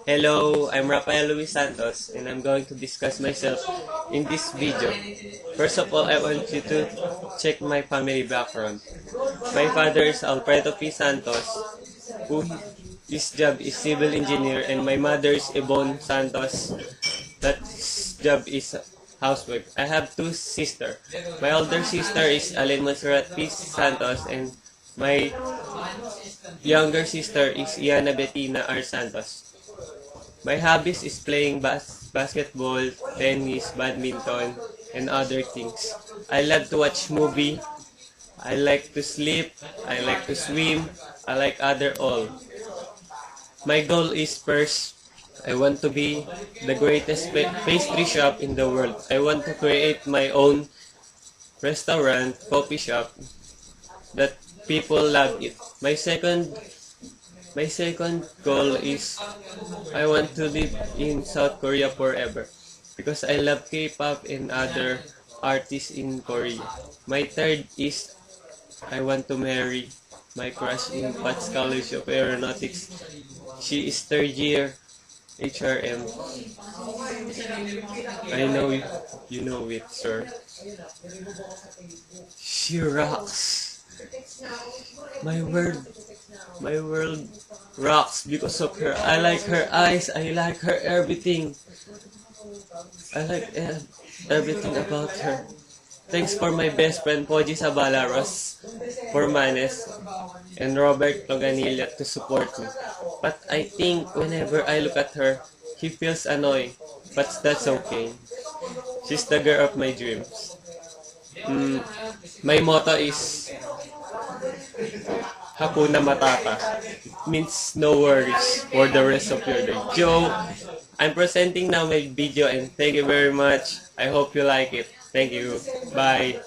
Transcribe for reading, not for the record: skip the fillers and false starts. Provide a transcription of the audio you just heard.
Hello, I'm Rafael Luis Santos and I'm going to discuss myself in this video. First of all, I want you to check my family background. My father is Alfredo P. Santos, who his job is civil engineer, and my mother is Yvonne Santos, that job is housewife. I have two sisters. My older sister is Alin Monserrat P. Santos and my younger sister is Iana Bettina R. Santos. My hobbies is playing basketball, tennis, badminton, and other things. I love to watch movie. I like to sleep. I like to swim. I like other all. My goal is first, I want to be the greatest pastry shop in the world. I want to create my own restaurant, coffee shop that people love it. My second goal is I want to live in South Korea forever because I love K-pop and other artists in Korea. My third is I want to marry my crush in Pats College of Aeronautics. She is third year HRM. I know you know it, sir. She rocks. My world, my world rocks because of her. I like her eyes. I like her everything. I like everything about her. Thanks for my best friend Poji Sabalaros, Formanes, and Robert Loganilla to support me. But I think whenever I look at her, he feels annoying. But that's okay. She's the girl of my dreams. My motto is Hakuna Matata. Means no worries for the rest of your day. Joe, I'm presenting now my video and thank you very much. I hope you like it. Thank you. Bye.